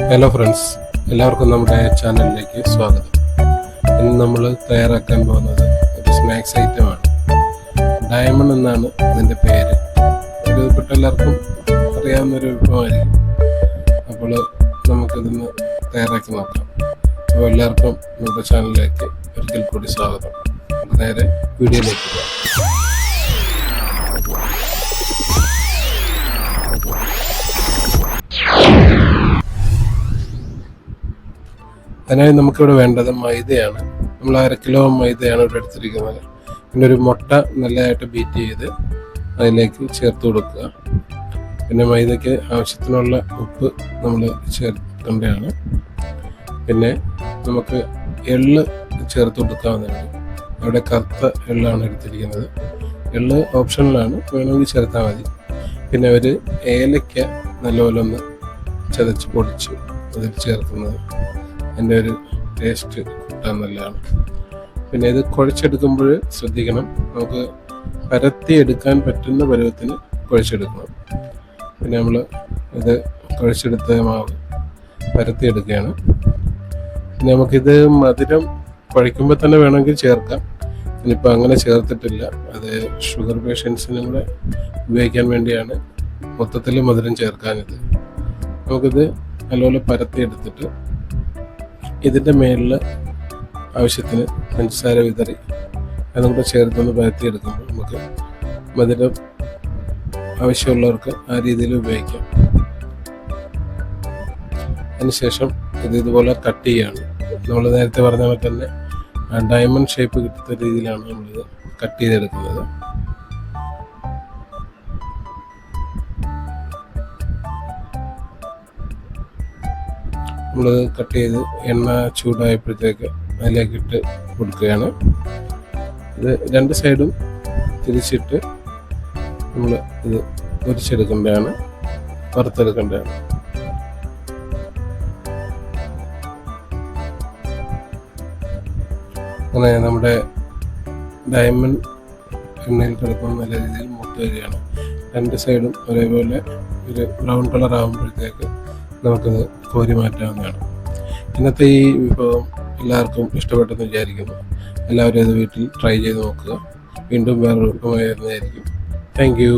Hello friends, എല്ലാവർക്കും നമ്മുടെ ചാനലിലേക്ക് സ്വാഗതം. ഇന്ന് നമ്മൾ തയ്യാറാക്കാൻ പോകുന്നത് ഒരു സ്നാക്സ് ഐറ്റമാണ്. ഡയമണ്ട് എന്നാണ് ഇതിൻ്റെ പേര്. ഒരുപ്പെട്ട എല്ലാവർക്കും അറിയാവുന്നൊരു വിഭവമായിരിക്കും. അപ്പോൾ നമുക്കിതൊന്ന് തയ്യാറാക്കി നോക്കാം. അപ്പോൾ എല്ലാവർക്കും നമ്മുടെ ചാനലിലേക്ക് ഒരിക്കൽ കൂടി സ്വാഗതം. നമുക്ക് നേരെ വീഡിയോയിലേക്ക് പോകാം. അതിനായി നമുക്കിവിടെ വേണ്ടത് മൈദയാണ്. നമ്മൾ 1/2 കിലോ മൈദയാണ് ഇവിടെ എടുത്തിരിക്കുന്നത്. പിന്നെ ഒരു മുട്ട നല്ലതായിട്ട് ബീറ്റ് ചെയ്ത് അതിലേക്ക് ചേർത്ത് കൊടുക്കുക. പിന്നെ മൈദയ്ക്ക് ആവശ്യത്തിനുള്ള ഉപ്പ് നമ്മൾ ചേർക്കേണ്ടതാണ്. പിന്നെ നമുക്ക് എള്ള് ചേർത്ത് കൊടുക്കാവുന്നതാണ്. ഇവിടെ കറുത്ത എള്ളാണ് എടുത്തിരിക്കുന്നത്. എള്ള് ഓപ്ഷണലാണ്, വേണമെങ്കിൽ ചേർത്താൽ മതി. പിന്നെ ഒരു ഏലക്ക നല്ലപോലെ ഒന്ന് ചതച്ച് പൊടിച്ച് അതിൽ ചേർക്കുന്നത് അതിൻ്റെ ഒരു ടേസ്റ്റ് കിട്ടാൻ നല്ലതാണ്. പിന്നെ ഇത് കുഴച്ചെടുക്കുമ്പോൾ ശ്രദ്ധിക്കണം, നമുക്ക് പരത്തിയെടുക്കാൻ പറ്റുന്ന പരുവത്തിന് കുഴച്ചെടുക്കണം. പിന്നെ നമ്മൾ ഇത് കുഴച്ചെടുത്ത മാവ് പരത്തിയെടുക്കുകയാണ്. പിന്നെ നമുക്കിത് മധുരം കുഴയ്ക്കുമ്പോൾ തന്നെ വേണമെങ്കിൽ ചേർക്കാം. ഇനിയിപ്പോൾ അങ്ങനെ ചേർത്തിട്ടില്ല, അത് ഷുഗർ പേഷ്യൻസിനും കൂടെ ഉപയോഗിക്കാൻ വേണ്ടിയാണ് മൊത്തത്തിൽ മധുരം ചേർക്കാനിത്. നമുക്കിത് നല്ലപോലെ പരത്തിയെടുത്തിട്ട് ഇതിൻ്റെ മേളിൽ ആവശ്യത്തിന് പഞ്ചസാര വിതറി അതും കൂടെ ചേർത്തൊന്ന് പരത്തിയെടുക്കുമ്പോൾ നമുക്ക് മധുരം ആവശ്യമുള്ളവർക്ക് ആ രീതിയിൽ ഉപയോഗിക്കാം. അതിനുശേഷം ഇതുപോലെ കട്ട് ചെയ്യുകയാണ്. നമ്മൾ നേരത്തെ പറഞ്ഞ പോലെ തന്നെ ഡയമണ്ട് ഷേപ്പ് കിട്ടുന്ന രീതിയിലാണ് നമ്മളിത് കട്ട് ചെയ്തെടുക്കുന്നത്. നമ്മൾ കട്ട് ചെയ്ത് എണ്ണ ചൂടായപ്പോഴത്തേക്ക് അതിലേക്ക് ഇട്ട് കൊടുക്കുകയാണ്. ഇത് 2 സൈഡും തിരിച്ചിട്ട് നമ്മൾ ഇത് പൊരിച്ചെടുക്കേണ്ടതാണ്, വറുത്തെടുക്കേണ്ടതാണ്. അങ്ങനെ നമ്മുടെ ഡയമണ്ട് എണ്ണയിൽ കിടക്കുന്ന നല്ല രീതിയിൽ മുട്ട് വരികയാണ്. 2 സൈഡും ഒരേപോലെ ഒരു ബ്രൗൺ കളർ ആകുമ്പോഴത്തേക്ക് നമുക്കത് കോരി മാറ്റാവുന്നതാണ്. ഇന്നത്തെ ഈ വിഭവം എല്ലാവർക്കും ഇഷ്ടപ്പെട്ടെന്ന് വിചാരിക്കുന്നു. എല്ലാവരും അത് വീട്ടിൽ ട്രൈ ചെയ്ത് നോക്കുക. വീണ്ടും വേറൊരു വിഭവമായി വരുന്നതായിരിക്കും. Thank you.